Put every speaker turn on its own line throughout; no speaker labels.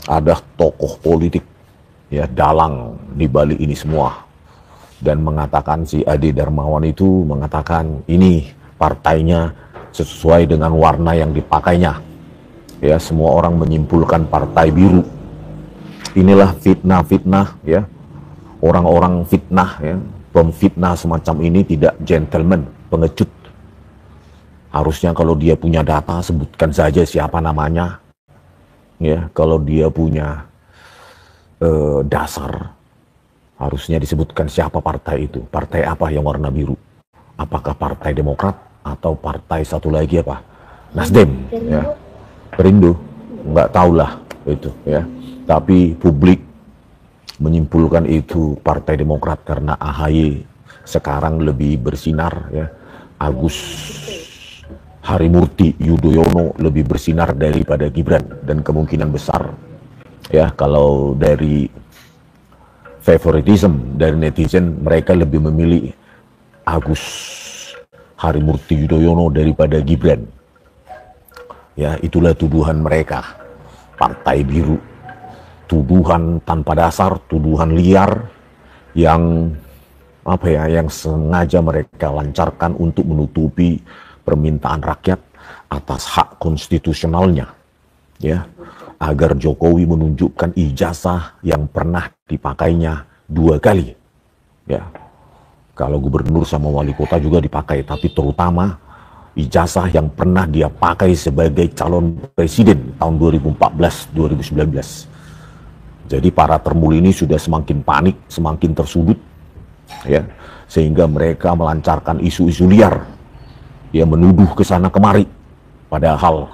ada tokoh politik ya dalang di balik ini semua, dan mengatakan si Ade Darmawan itu mengatakan ini partainya sesuai dengan warna yang dipakainya. Ya, semua orang menyimpulkan partai biru. Inilah fitnah-fitnah ya. Orang-orang fitnah ya, pemfitnah semacam ini tidak gentleman, pengecut. Harusnya kalau dia punya data sebutkan saja siapa namanya. Ya, kalau dia punya dasar harusnya disebutkan siapa partai itu. Partai apa yang warna biru? Apakah Partai Demokrat atau partai satu lagi apa? Nasdem ya. Perindo, nggak tahulah itu ya. Tapi publik menyimpulkan itu Partai Demokrat karena AHY sekarang lebih bersinar ya. Agus Harimurti Yudhoyono lebih bersinar daripada Gibran, dan kemungkinan besar ya kalau dari favoritism dari netizen mereka lebih memilih Agus Harimurti Yudhoyono daripada Gibran. Ya, itulah tuduhan mereka. Partai biru. Tuduhan tanpa dasar, tuduhan liar yang yang sengaja mereka lancarkan untuk menutupi permintaan rakyat atas hak konstitusionalnya. Ya, agar Jokowi menunjukkan ijazah yang pernah dipakainya 2 kali. Ya. Kalau gubernur sama wali kota juga dipakai, tapi terutama ijazah yang pernah dia pakai sebagai calon presiden tahun 2014-2019. Jadi para termul ini sudah semakin panik, semakin tersudut, ya, sehingga mereka melancarkan isu-isu liar, ya, menuduh ke sana kemari. Padahal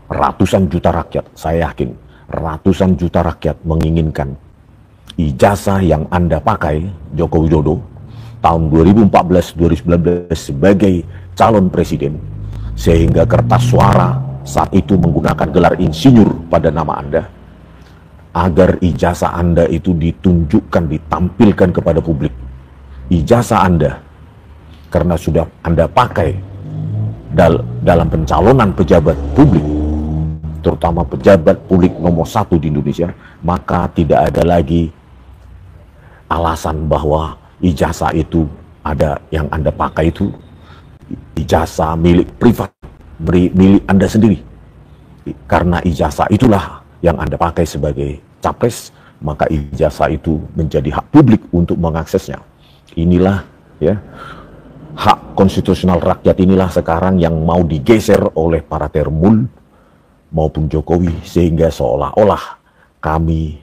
ratusan juta rakyat, saya yakin ratusan juta rakyat menginginkan ijazah yang Anda pakai, Joko Widodo, tahun 2014-2019 sebagai calon presiden, sehingga kertas suara saat itu menggunakan gelar insinyur pada nama Anda, agar ijazah Anda itu ditunjukkan, ditampilkan kepada publik. Ijazah Anda, karena sudah Anda pakai dalam pencalonan pejabat publik, terutama pejabat publik nomor 1 di Indonesia, maka tidak ada lagi alasan bahwa ijazah itu ada yang Anda pakai itu ijazah milik privat, milik Anda sendiri. Karena ijazah itulah yang Anda pakai sebagai capres, maka ijazah itu menjadi hak publik untuk mengaksesnya. Inilah ya, hak konstitusional rakyat inilah sekarang yang mau digeser oleh para termul maupun Jokowi, sehingga seolah-olah kami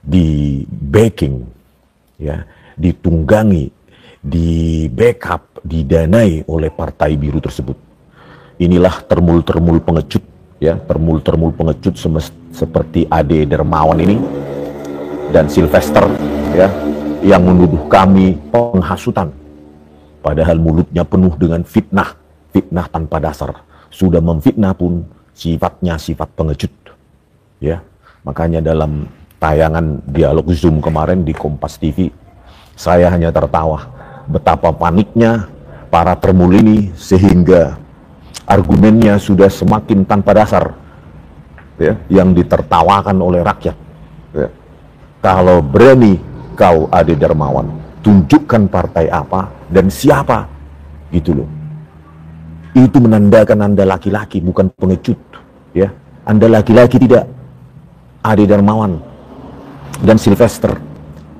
di backing, ya, ditunggangi, di backup, didanai oleh partai biru tersebut. Inilah termul-termul pengecut, ya, termul-termul pengecut seperti Ade Darmawan ini dan Sylvester, ya, yang menuduh kami penghasutan, padahal mulutnya penuh dengan fitnah, fitnah tanpa dasar. Sudah memfitnah pun sifatnya sifat pengecut, ya. Makanya dalam tayangan dialog Zoom kemarin di Kompas TV, saya hanya tertawa betapa paniknya para termul ini, sehingga argumennya sudah semakin tanpa dasar, ya, yang ditertawakan oleh rakyat. Ya. Kalau berani kau Ade Darmawan, tunjukkan partai apa dan siapa, gitu loh. Itu menandakan Anda laki-laki, bukan pengecut, ya. Anda laki-laki tidak, Ade Darmawan dan Sylvester.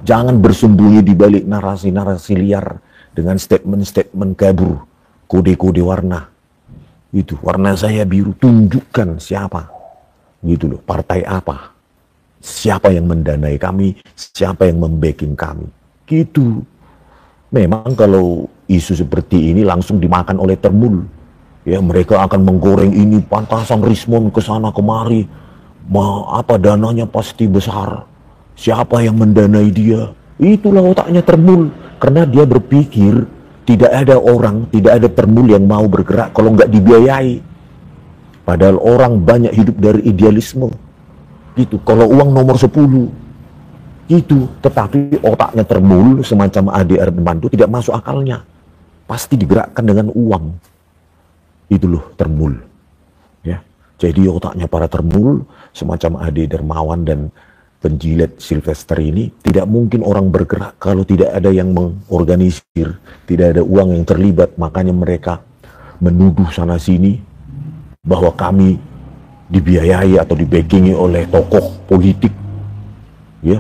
Jangan bersembunyi di balik narasi-narasi liar dengan statement-statement kabur, kode-kode warna. Itu warna saya biru, tunjukkan siapa, gitu loh, partai apa, siapa yang mendanai kami, siapa yang membacking kami, gitu. Memang kalau isu seperti ini langsung dimakan oleh termul, ya, mereka akan menggoreng ini, pantasan Rismon ke sana kemari, dananya pasti besar, siapa yang mendanai dia. Itulah otaknya termul, karena dia berpikir tidak ada orang, tidak ada termul yang mau bergerak kalau nggak dibiayai. Padahal orang banyak hidup dari idealisme, gitu. Kalau uang nomor 10, gitu. Tetapi otaknya termul semacam Ade Armando tidak masuk akalnya, pasti digerakkan dengan uang. Itu loh termul, ya. Jadi otaknya para termul semacam Ade Darmawan dan penjilat Sylvester ini, tidak mungkin orang bergerak kalau tidak ada yang mengorganisir, tidak ada uang yang terlibat. Makanya mereka menuduh sana sini bahwa kami dibiayai atau dibackingi oleh tokoh politik, ya,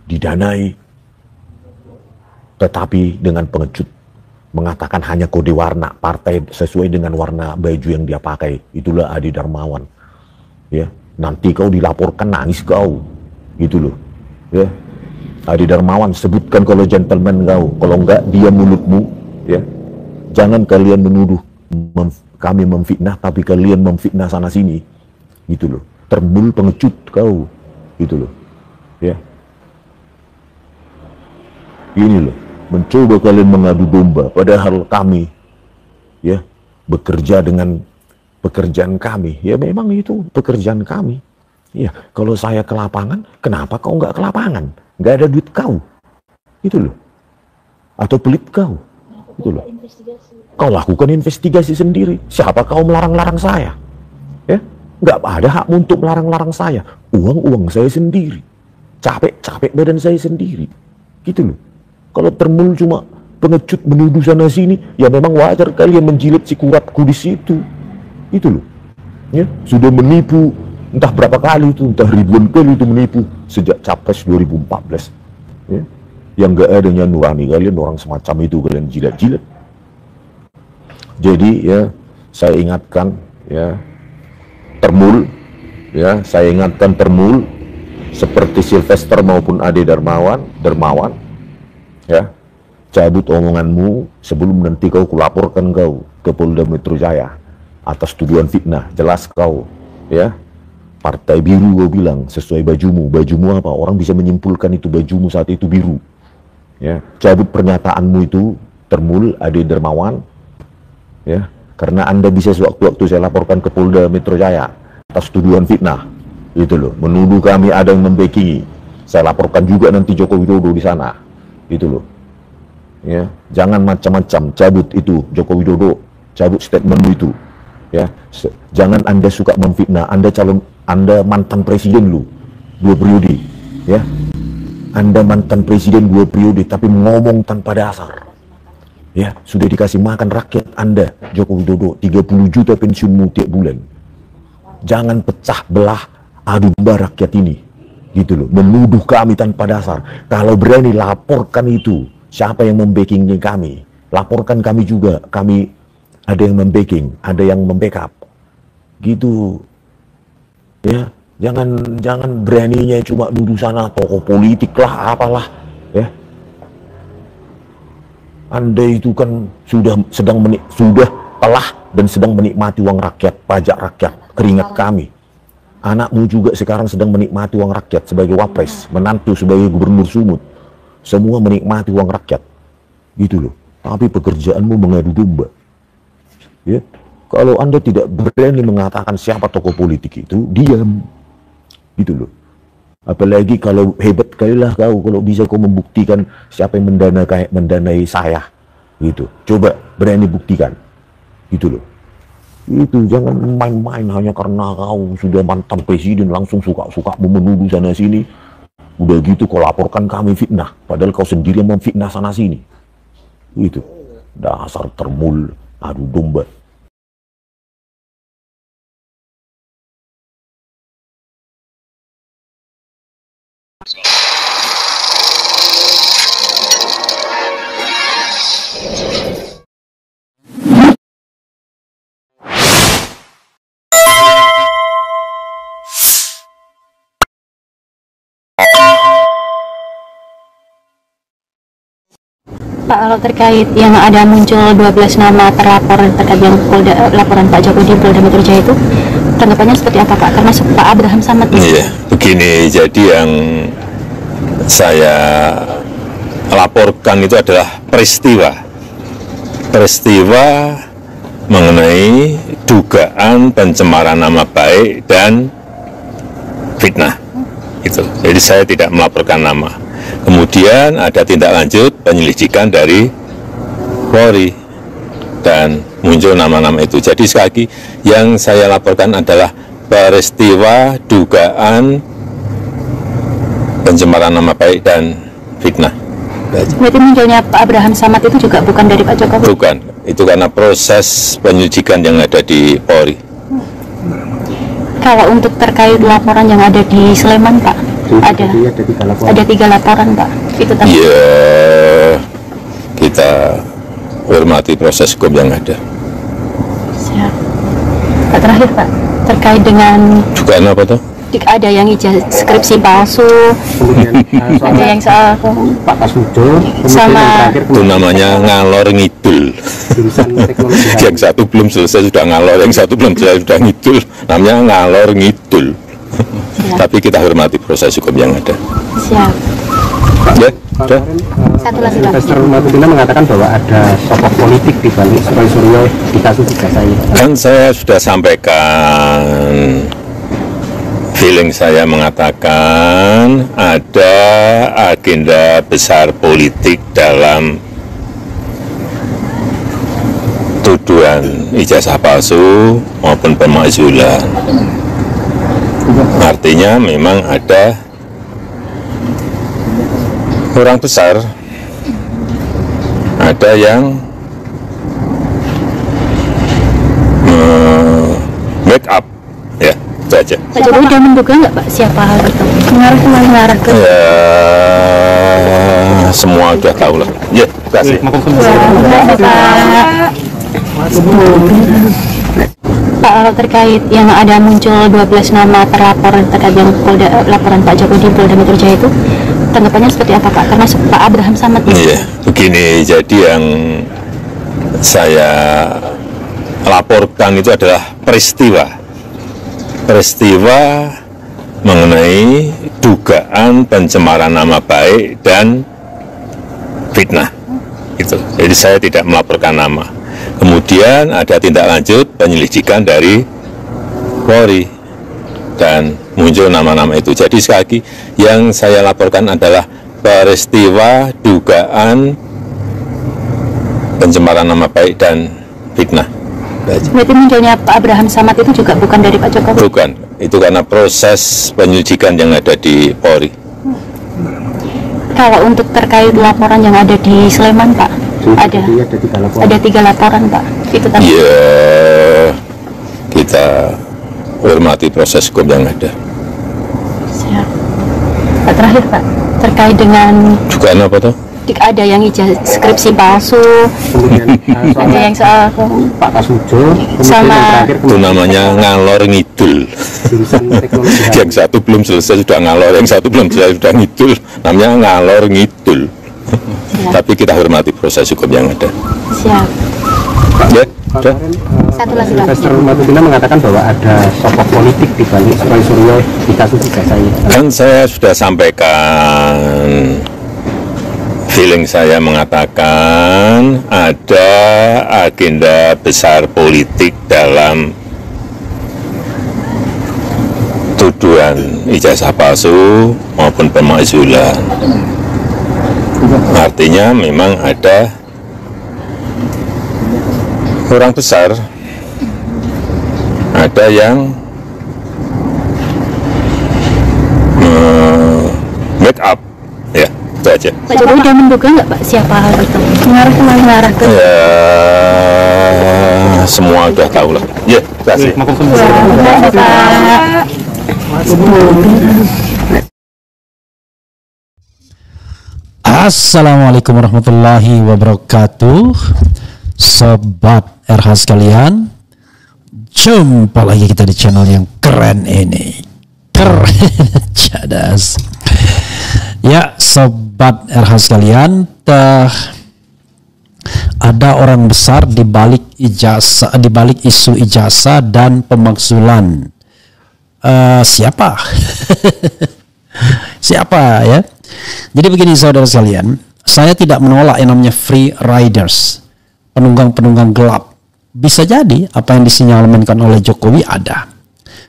didanai, tetapi dengan pengecut mengatakan hanya kode warna partai sesuai dengan warna baju yang dia pakai. Itulah Ade Darmawan, ya. Nanti kau dilaporkan nangis kau, gitu loh, ya. Ade Darmawan, sebutkan kalau gentleman kau, kalau enggak dia mulutmu, ya. Jangan kalian menuduh kami memfitnah, tapi kalian memfitnah sana sini, gitu loh. Termul pengecut kau, gitu loh, ya. Ini loh, mencoba kalian mengadu domba, padahal kami, ya, bekerja dengan pekerjaan kami. Ya memang itu pekerjaan kami. Ya, kalau saya ke lapangan, kenapa kau nggak ke lapangan? Nggak ada duit kau, itu loh. Atau pelit kau, itu loh. Kau lakukan investigasi sendiri. Siapa kau melarang-larang saya? Ya, nggak ada hak untuk melarang-larang saya. Uang saya sendiri, capek badan saya sendiri, gitu loh. Kalau termul cuma pengecut menuduh sana sini, ya memang wajar kalian menjilid si kuratku di situ. Itu loh. Ya, sudah menipu entah berapa kali itu, entah ribuan kali itu menipu sejak Capres 2014. Ya. Yang gak adanya nurani kalian orang semacam itu kalian jilat-jilat. Jadi ya saya ingatkan ya termul, ya saya ingatkan termul seperti Sylvester maupun Ade Darmawan, ya, cabut omonganmu sebelum nanti kau kulaporkan kau ke Polda Metro Jaya atas tuduhan fitnah. Jelas kau, ya, partai biru kau bilang sesuai bajumu apa, orang bisa menyimpulkan itu bajumu saat itu biru, ya. Cabut pernyataanmu itu termul Ade Darmawan, ya, karena Anda bisa sewaktu-waktu saya laporkan ke Polda Metro Jaya atas tuduhan fitnah, itu loh, menuduh kami ada yang membackingi. Saya laporkan juga nanti Joko Widodo di sana, itu loh, ya. Jangan macam-macam, cabut itu Joko Widodo, cabut statementmu itu, ya. Jangan Anda suka memfitnah. Anda mantan presiden lu 2 periode, ya. Anda mantan presiden 2 periode tapi ngomong tanpa dasar, ya. Sudah dikasih makan rakyat Anda Joko Widodo 30 juta pensiunmu tiap bulan. Jangan pecah belah adu domba rakyat ini, gitu loh, menuduh kami tanpa dasar. Kalau berani laporkan itu siapa yang membackingi kami, laporkan kami juga, kami ada yang membacking, ada yang membackup, gitu, ya. Jangan beraninya cuma duduk sana tokoh politik lah apalah, ya. Anda itu kan sudah telah dan sedang menikmati uang rakyat, pajak rakyat, keringat kami. Anakmu juga sekarang sedang menikmati uang rakyat sebagai wapres, menantu sebagai gubernur Sumut. Semua menikmati uang rakyat, gitu loh. Tapi pekerjaanmu mengadu domba, ya. Kalau Anda tidak berani mengatakan siapa tokoh politik itu, diam, gitu loh. Apalagi kalau hebat kalilah kau kalau bisa kau membuktikan siapa yang mendanai saya, gitu. Coba berani buktikan, gitu loh. Itu jangan main-main hanya karena kau sudah mantan presiden langsung suka-suka menuduh sana sini. Udah gitu kau laporkan kami fitnah, padahal kau sendiri yang memfitnah sana sini. Itu dasar termul adu domba.
Pak, kalau terkait yang ada muncul 12 nama terlapor terkait yang laporan Pak Joko di Polda Metro Jaya itu, tanggapannya seperti apa Pak? Termasuk Pak Abraham Samad.
Iya, begini, jadi yang saya laporkan itu adalah peristiwa mengenai dugaan pencemaran nama baik dan fitnah. Itu. Jadi saya tidak melaporkan nama. Kemudian ada tindak lanjut penyelidikan dari Polri dan muncul nama-nama itu. Jadi sekali lagi yang saya laporkan adalah peristiwa dugaan pencemaran nama baik dan fitnah.
Berarti munculnya Pak Abraham Samad itu juga bukan dari Pak Jokowi?
Bukan, itu karena proses penyidikan yang ada di Polri.
Kalau untuk terkait laporan yang ada di Sleman, Pak, ada 3 laporan, Pak. Itu tadi.
Ya, kita hormati proses hukum yang ada.
Siap. Pak, terakhir, Pak, terkait dengan
Dugaan apa tuh?
ada yang skripsi palsu, ada yang soal
Pak Kasmujo,
sama
Itu namanya ngalor ngidul. Yang satu belum selesai sudah ngalor, yang satu belum selesai sudah ngidul. Namanya ngalor ngidul. Tapi kita hormati proses hukum yang ada.
siap.
Ya, udah.
Satu lagi, Pak.
Investor Martina mengatakan bahwa ada sosok politik di balik Roy Suryo di kasus ijazah ini.
Kan saya sudah sampaikan, feeling saya mengatakan ada agenda besar politik dalam tuduhan ijazah palsu maupun pemakzulan. Artinya memang ada orang besar, ada yang make up, ya itu aja.
Pak Jokowi udah menduga nggak, Pak, siapa hal itu? Mengarah ke
Ya, semua udah tahu lah. Ya, terima kasih.
Pak, kalau terkait yang ada muncul 12 nama terlapor terkait yang laporan Pak Jokowi di Polda Metro Jaya itu, tanggapannya seperti apa, Pak? Termasuk Pak Abraham Samad.
Iya, begini, jadi yang saya laporkan itu adalah peristiwa mengenai dugaan pencemaran nama baik dan fitnah. Itu. Jadi saya tidak melaporkan nama. Kemudian ada tindak lanjut penyelidikan dari Polri dan muncul nama-nama itu. Jadi sekali lagi yang saya laporkan adalah peristiwa dugaan pencemaran nama baik dan fitnah.
Berarti munculnya Pak Abraham Samad itu juga bukan dari Pak Jokowi?
Bukan, itu karena proses penyelidikan yang ada di Polri.
Kalau untuk terkait laporan yang ada di Sleman, Pak, ada 3 laporan, Pak. Itu tadi.
Ya, kita hormati proses hukum yang ada.
Siap. Pak, terakhir, Pak, terkait dengan
Dugaan apa tuh?
ada yang skripsi palsu, ada yang soal
Pak Kasmujo,
sama
Itu namanya ngalor ngidul. Yang satu belum selesai sudah ngalor, yang satu belum selesai sudah ngidul. Namanya ngalor ngidul. Tapi kita hormati proses hukum yang ada.
siap.
Ya, udah.
Satu lagi, Pak.
Investor Martina mengatakan bahwa ada sosok politik di balik Roy Suryo di kasus ijazah ini.
Kan saya sudah sampaikan, feeling saya mengatakan ada agenda besar politik dalam tuduhan ijazah palsu maupun pemakzulan. Artinya memang ada orang besar, ada yang make up, ya itu aja.
Pak Jokowi udah menduga nggak, Pak, siapa hal itu? Mengarah ke
Ya, semua udah tahu lah. Ya, terima kasih.
Assalamualaikum warahmatullahi wabarakatuh. Sobat RH sekalian, jumpa lagi kita di channel yang keren ini. Keren, cadas. Ya, Sobat RH sekalian, ada orang besar di balik ijazah, di balik isu ijazah dan pemakzulan. Siapa? Siapa ya? Jadi begini saudara sekalian, saya tidak menolak yang namanya free riders, penunggang-penunggang gelap. Bisa jadi apa yang disinyalmenkan oleh Jokowi ada.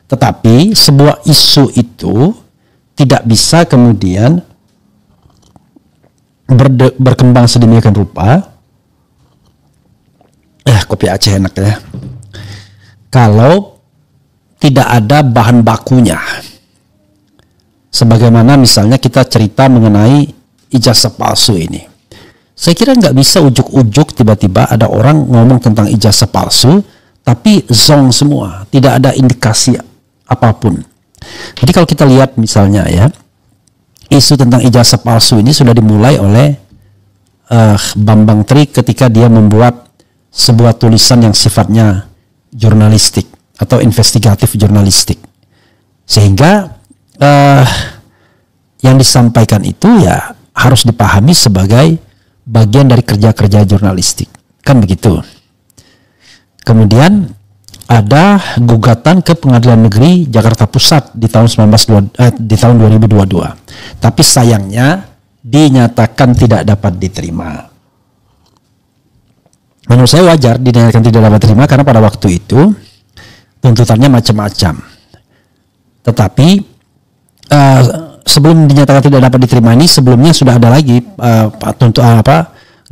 Tetapi sebuah isu itu tidak bisa kemudian berkembang sedemikian rupa. Kopi Aceh enak ya. Kalau tidak ada bahan bakunya. Sebagaimana misalnya kita cerita mengenai ijazah palsu ini. Saya kira nggak bisa ujuk-ujuk tiba-tiba ada orang ngomong tentang ijazah palsu, tapi zong semua, tidak ada indikasi apapun. Jadi kalau kita lihat misalnya ya, isu tentang ijazah palsu ini sudah dimulai oleh Bambang Tri ketika dia membuat sebuah tulisan yang sifatnya jurnalistik atau investigatif jurnalistik. Sehingga yang disampaikan itu ya harus dipahami sebagai bagian dari kerja-kerja jurnalistik, kan begitu. Kemudian ada gugatan ke Pengadilan Negeri Jakarta Pusat di tahun 2022. Tapi sayangnya dinyatakan tidak dapat diterima. Menurut saya wajar dinyatakan tidak dapat diterima karena pada waktu itu tuntutannya macam-macam. Tetapi sebelum dinyatakan tidak dapat diterima ini, sebelumnya sudah ada lagi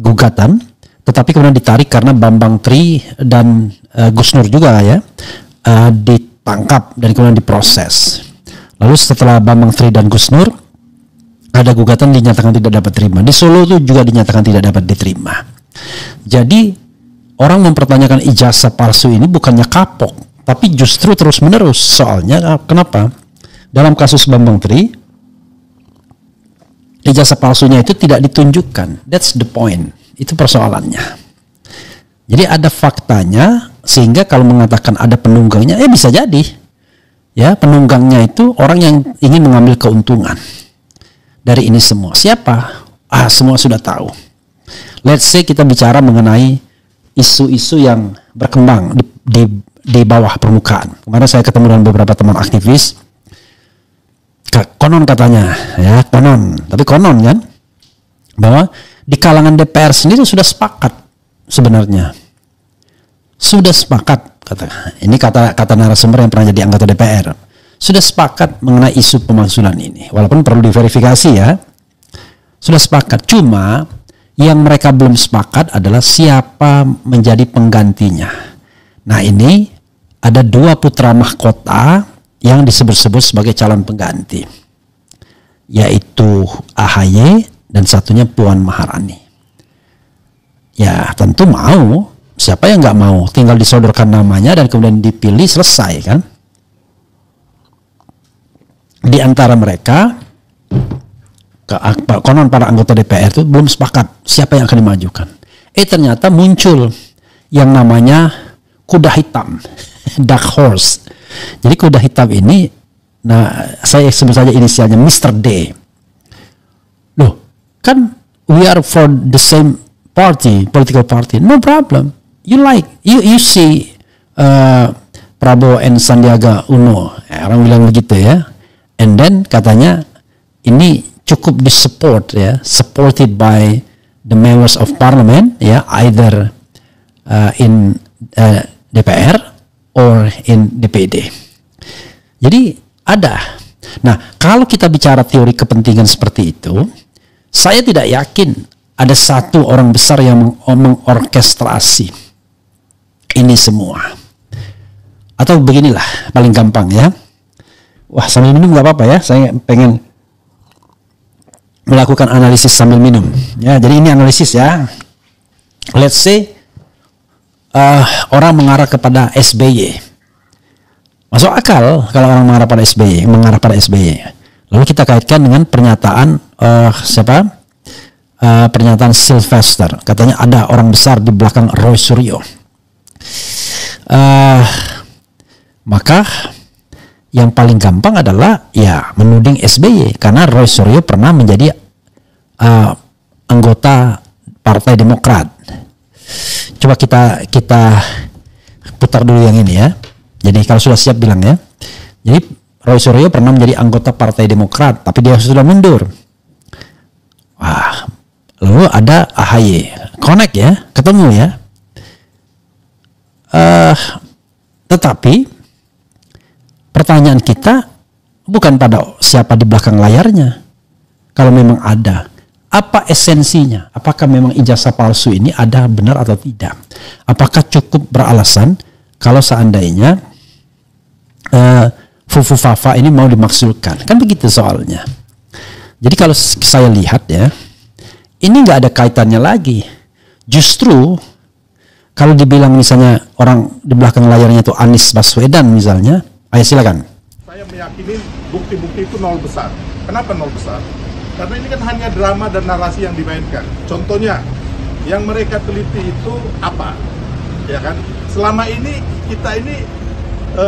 gugatan, tetapi kemudian ditarik karena Bambang Tri dan Gus Nur juga ya ditangkap dan kemudian diproses. Lalu setelah Bambang Tri dan Gus Nur ada gugatan dinyatakan tidak dapat diterima. Di Solo itu juga dinyatakan tidak dapat diterima. Jadi orang mempertanyakan ijazah palsu ini bukannya kapok, tapi justru terus menerus. Soalnya kenapa? Dalam kasus Bambang Tri, ijazah palsunya itu tidak ditunjukkan. That's the point. Itu persoalannya. Jadi ada faktanya, sehingga kalau mengatakan ada penunggangnya, bisa jadi. Ya, penunggangnya itu orang yang ingin mengambil keuntungan dari ini semua. Siapa? Semua sudah tahu. Let's say kita bicara mengenai isu-isu yang berkembang di bawah permukaan. Kemarin saya ketemu dengan beberapa teman aktivis. Konon katanya, ya tapi konon kan, bahwa di kalangan DPR sendiri sudah sepakat sebenarnya, sudah sepakat ini kata narasumber yang pernah jadi anggota DPR, sudah sepakat mengenai isu pemakzulan ini, walaupun perlu diverifikasi ya, sudah sepakat. Cuma yang mereka belum sepakat adalah siapa menjadi penggantinya. Nah ini ada 2 putra mahkota yang disebut-sebut sebagai calon pengganti, yaitu AHY dan satunya Puan Maharani. Ya tentu mau, siapa yang nggak mau, tinggal disodorkan namanya dan kemudian dipilih, selesai kan. Di antara mereka konon para anggota DPR itu belum sepakat siapa yang akan dimajukan. Ternyata muncul yang namanya kuda hitam, dark horse. Jadi kuda hitam ini, saya sebut saja inisialnya Mr. D. Loh, kan we are for the same party, political party, no problem. You see Prabowo and Sandiaga Uno, orang bilang begitu ya. And then katanya ini cukup disupport ya, supported by the members of parliament ya, either in DPR or in DPD. Jadi ada. Nah, kalau kita bicara teori kepentingan seperti itu, saya tidak yakin ada satu orang besar yang mengorkestrasi ini semua. Atau beginilah, paling gampang ya. Wah, sambil minum nggak apa-apa ya. Saya pengen melakukan analisis sambil minum. Ya, jadi ini analisis ya. Let's say orang mengarah kepada SBY. Masuk akal kalau orang mengarah pada SBY. Lalu kita kaitkan dengan pernyataan pernyataan Sylvester. Katanya ada orang besar di belakang Roy Suryo. Maka yang paling gampang adalah ya menuding SBY, karena Roy Suryo pernah menjadi anggota Partai Demokrat. Coba kita putar dulu yang ini ya. Jadi kalau sudah siap bilang ya. Jadi Roy Suryo pernah menjadi anggota Partai Demokrat, tapi dia sudah mundur. Wah, lalu ada AHY, connect ya, ketemu ya. Tetapi pertanyaan kita bukan pada siapa di belakang layarnya. Kalau memang ada, apa esensinya? Apakah memang ijazah palsu ini ada benar atau tidak? Apakah cukup beralasan kalau seandainya Fufu Fafa ini mau dimaksudkan, kan begitu soalnya. Jadi kalau saya lihat ya, ini nggak ada kaitannya lagi. Justru kalau dibilang misalnya orang di belakang layarnya itu Anies Baswedan misalnya, ayo silakan.
Saya meyakini bukti-bukti itu nol besar. Kenapa nol besar? Karena ini kan hanya drama dan narasi yang dimainkan. Contohnya, yang mereka teliti itu apa? Ya kan? Selama ini kita ini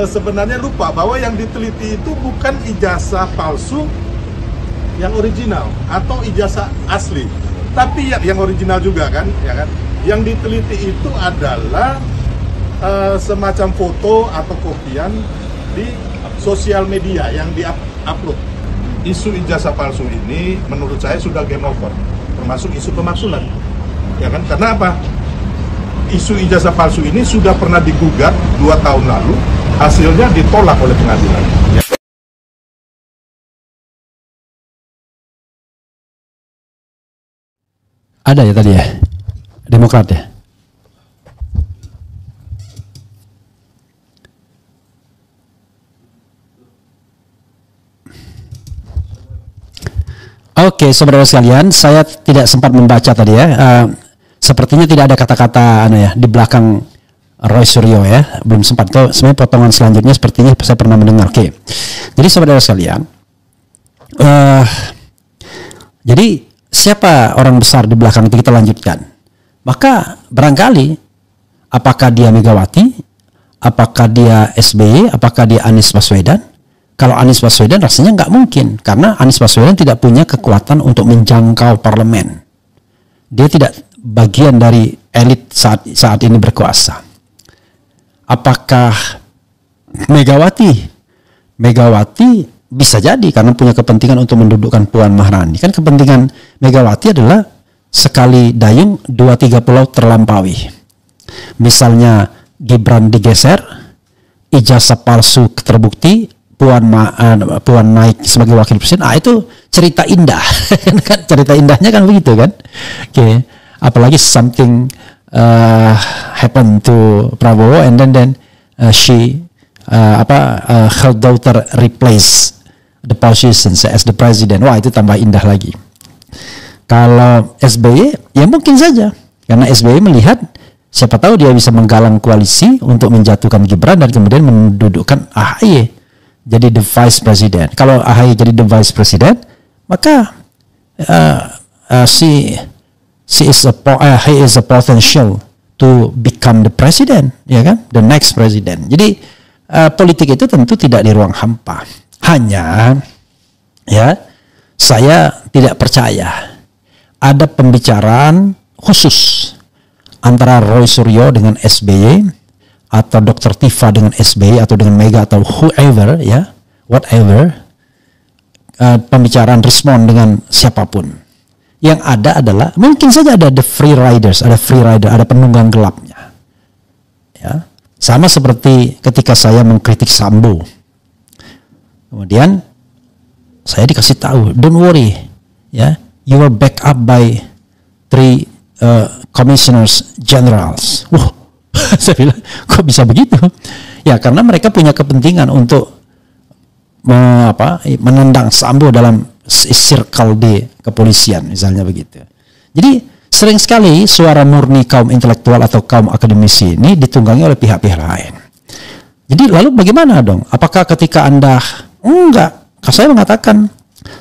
sebenarnya lupa bahwa yang diteliti itu bukan ijazah palsu yang original atau ijazah asli, tapi yang original juga kan, ya kan? Yang diteliti itu adalah semacam foto atau kopian di sosial media yang di-upload. Isu ijazah palsu ini menurut saya sudah game over, termasuk isu pemaksulan. Ya kan? Karena apa? Isu ijazah palsu ini sudah pernah digugat 2 tahun lalu, hasilnya ditolak oleh pengadilan. Ya.
Ada ya tadi ya, Demokrat ya. Oke, saudara sekalian, saya tidak sempat membaca tadi ya. Sepertinya tidak ada kata-kata di belakang Roy Suryo ya, belum sempat. Itu sebenarnya potongan selanjutnya sepertinya saya pernah mendengar. Oke, jadi saudara sekalian, jadi siapa orang besar di belakang itu kita lanjutkan. Maka barangkali apakah dia Megawati, apakah dia SBY, apakah dia Anies Baswedan? Kalau Anies Baswedan rasanya nggak mungkin, karena Anies Baswedan tidak punya kekuatan untuk menjangkau parlemen. Dia tidak bagian dari elit saat ini berkuasa. Apakah Megawati? Megawati bisa jadi karena punya kepentingan untuk mendudukkan Puan Maharani. Kan kepentingan Megawati adalah sekali dayung 2-3 pulau terlampaui. Misalnya Gibran digeser, ijazah palsu terbukti, Puan naik sebagai wakil presiden, itu cerita indah. Kan cerita indahnya kan begitu kan. Oke. Apalagi something happened to Prabowo and then her daughter replace the position as the president. Wah, itu tambah indah lagi. Kalau SBY ya mungkin saja, karena SBY melihat siapa tahu dia bisa menggalang koalisi untuk menjatuhkan Gibran dan kemudian mendudukkan AHY jadi the vice president. Kalau AHY jadi the vice president, maka he is a potential to become the president, ya kan? The next president. Jadi politik itu tentu tidak di ruang hampa. Hanya ya saya tidak percaya ada pembicaraan khusus antara Roy Suryo dengan SBY atau Dr. Tifa dengan SBY atau dengan Mega atau whoever ya, whatever, pembicaraan respon dengan siapapun. Yang ada adalah mungkin saja ada the free riders, ada free rider, ada penunggang gelapnya. Ya, sama seperti ketika saya mengkritik Sambo. Kemudian saya dikasih tahu, don't worry, ya, you are backed up by 3 commissioners generals. Wah, saya bilang, kok bisa begitu? Ya, karena mereka punya kepentingan untuk menendang Sambo dalam circle di kepolisian, misalnya begitu. Jadi sering sekali suara murni kaum intelektual atau kaum akademisi ini ditunggangi oleh pihak-pihak lain. Jadi lalu bagaimana dong? Apakah ketika Anda saya mengatakan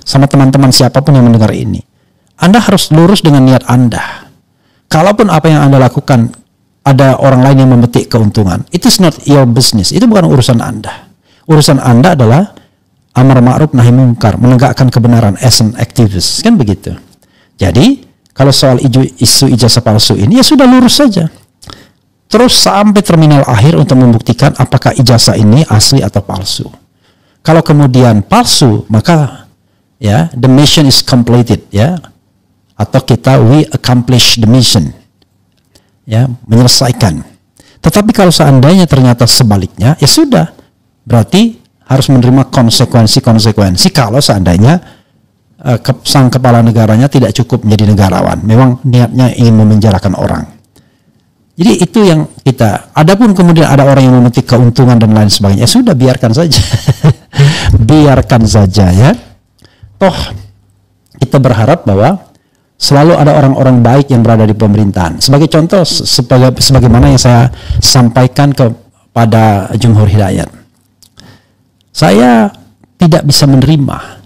sama teman-teman siapapun yang mendengar ini, Anda harus lurus dengan niat Anda. Kalaupun apa yang Anda lakukan ada orang lain yang memetik keuntungan, it is not your business. Itu bukan urusan Anda. Urusan Anda adalah amar ma'ruf nahi mungkar, menegakkan kebenaran as an activist, kan begitu. Jadi kalau soal isu ijazah palsu ini ya sudah lurus saja, terus sampai terminal akhir untuk membuktikan apakah ijazah ini asli atau palsu. Kalau kemudian palsu, maka ya the mission is completed, ya, atau we accomplish the mission, ya, menyelesaikan. Tetapi kalau seandainya ternyata sebaliknya, ya sudah, berarti harus menerima konsekuensi kalau seandainya sang kepala negaranya tidak cukup menjadi negarawan. Memang niatnya ingin memenjarakan orang. Jadi itu yang kita. Adapun kemudian ada orang yang memetik keuntungan dan lain sebagainya, ya sudah biarkan saja. Biarkan saja ya. Toh kita berharap bahwa selalu ada orang-orang baik yang berada di pemerintahan. Sebagai contoh, sebagaimana yang saya sampaikan kepada Jumhur Hidayat, saya tidak bisa menerima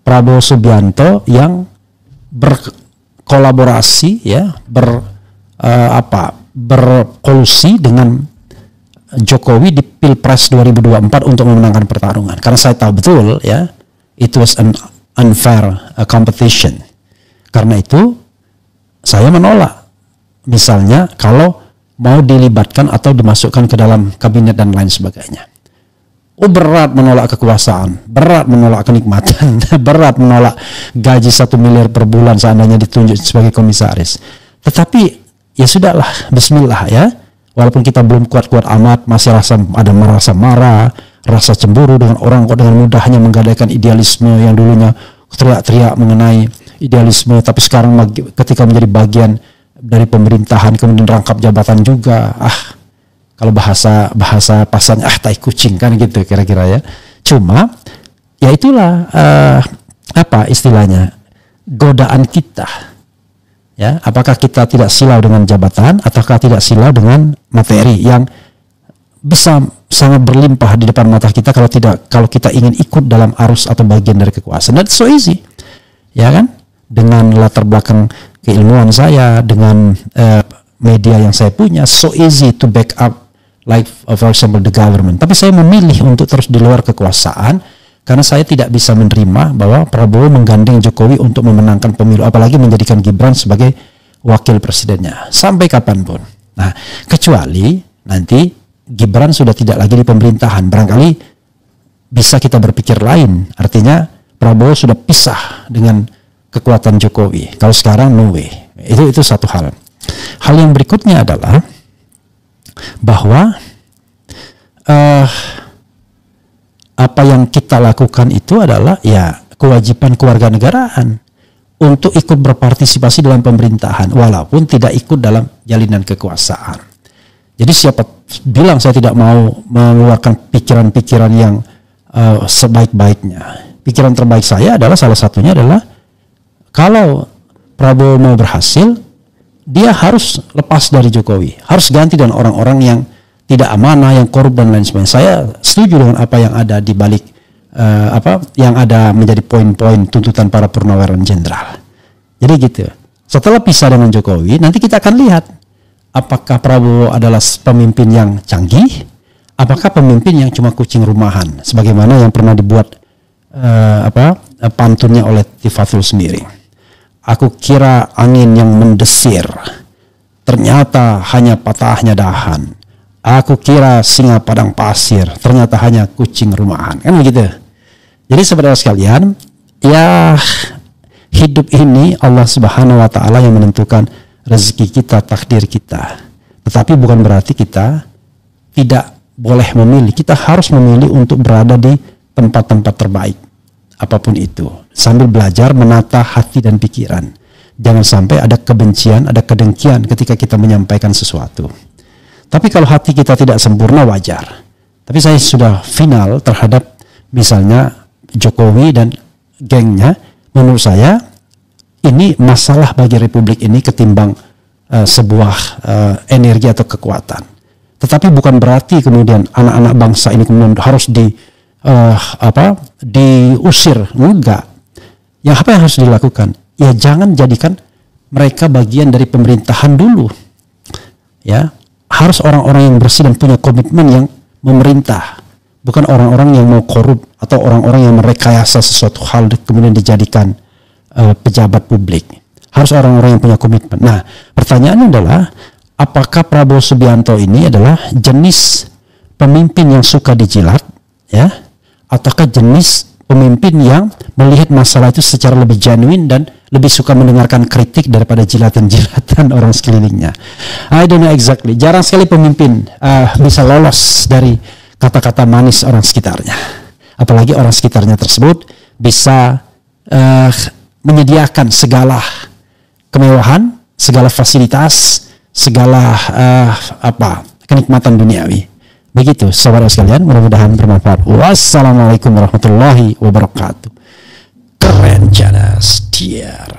Prabowo Subianto yang berkolaborasi, ya, berkolusi dengan Jokowi di Pilpres 2024 untuk memenangkan pertarungan. Karena saya tahu betul, ya, it was an unfair competition. Karena itu saya menolak misalnya kalau mau dilibatkan atau dimasukkan ke dalam kabinet dan lain sebagainya. Berat menolak kekuasaan, berat menolak kenikmatan, berat menolak gaji 1 miliar per bulan seandainya ditunjuk sebagai komisaris. Tetapi ya sudahlah, bismillah ya. Walaupun kita belum kuat-kuat amat, masih ada rasa marah, rasa cemburu dengan orang kok dengan mudahnya menggadaikan idealisme yang dulunya teriak-teriak mengenai idealisme, tapi sekarang ketika menjadi bagian dari pemerintahan kemudian rangkap jabatan juga, kalau bahasa pasarnya tai kucing kan gitu kira-kira ya. Cuma ya itulah apa istilahnya, godaan kita ya, apakah kita tidak silau dengan jabatan ataukah tidak silau dengan materi yang bisa sangat berlimpah di depan mata kita kalau kita ingin ikut dalam arus atau bagian dari kekuasaan. That's so easy ya kan, dengan latar belakang keilmuan saya, dengan media yang saya punya, so easy to back up like for example the government. Tapi saya memilih untuk terus di luar kekuasaan karena saya tidak bisa menerima bahwa Prabowo menggandeng Jokowi untuk memenangkan pemilu, apalagi menjadikan Gibran sebagai wakil presidennya sampai kapanpun. Nah, kecuali nanti Gibran sudah tidak lagi di pemerintahan, barangkali bisa kita berpikir lain. Artinya Prabowo sudah pisah dengan kekuatan Jokowi. Kalau sekarang no way. Itu satu hal. Hal yang berikutnya adalah bahwa apa yang kita lakukan itu adalah ya kewajiban kewarganegaraan untuk ikut berpartisipasi dalam pemerintahan walaupun tidak ikut dalam jalinan kekuasaan. Jadi siapa bilang saya tidak mau mengeluarkan pikiran-pikiran yang sebaik-baiknya. Pikiran terbaik saya adalah salah satunya adalah kalau Prabowo mau berhasil, dia harus lepas dari Jokowi, harus ganti dengan orang-orang yang tidak amanah, yang korup dan lain sebagainya. Saya setuju dengan apa yang ada di balik yang ada menjadi poin-poin tuntutan para purnaweran jenderal. Jadi gitu. Setelah pisah dengan Jokowi, nanti kita akan lihat apakah Prabowo adalah pemimpin yang canggih, apakah pemimpin yang cuma kucing rumahan, sebagaimana yang pernah dibuat pantunnya oleh Tifatul sendiri. Aku kira angin yang mendesir, ternyata hanya patahnya dahan. Aku kira singa padang pasir, ternyata hanya kucing rumahan. Kan begitu. Jadi saudara sekalian, ya hidup ini Allah Subhanahu wa taala yang menentukan rezeki kita, takdir kita. Tetapi bukan berarti kita tidak boleh memilih. Kita harus memilih untuk berada di tempat-tempat terbaik. Apapun itu, sambil belajar menata hati dan pikiran. Jangan sampai ada kebencian, ada kedengkian ketika kita menyampaikan sesuatu. Tapi kalau hati kita tidak sempurna, wajar. Tapi saya sudah final terhadap misalnya Jokowi dan gengnya. Menurut saya ini masalah bagi Republik ini ketimbang sebuah energi atau kekuatan. Tetapi bukan berarti kemudian anak-anak bangsa ini kemudian harus diusir. Enggak. Apa yang harus dilakukan? Ya jangan jadikan mereka bagian dari pemerintahan dulu. Ya, harus orang-orang yang bersih dan punya komitmen yang memerintah, bukan orang-orang yang mau korup atau orang-orang yang merekayasa sesuatu hal kemudian dijadikan pejabat publik. Harus orang-orang yang punya komitmen. Nah, pertanyaannya adalah apakah Prabowo Subianto ini adalah jenis pemimpin yang suka dijilat, ya, ataukah jenis pemimpin yang melihat masalah itu secara lebih genuine dan lebih suka mendengarkan kritik daripada jilatan-jilatan orang sekelilingnya. I don't know exactly. Jarang sekali pemimpin bisa lolos dari kata-kata manis orang sekitarnya. Apalagi orang sekitarnya tersebut bisa menyediakan segala kemewahan, segala fasilitas, segala kenikmatan duniawi. Begitu saudara sekalian, mudah-mudahan bermanfaat. Wassalamualaikum warahmatullahi wabarakatuh. Keren Cadas Tiar.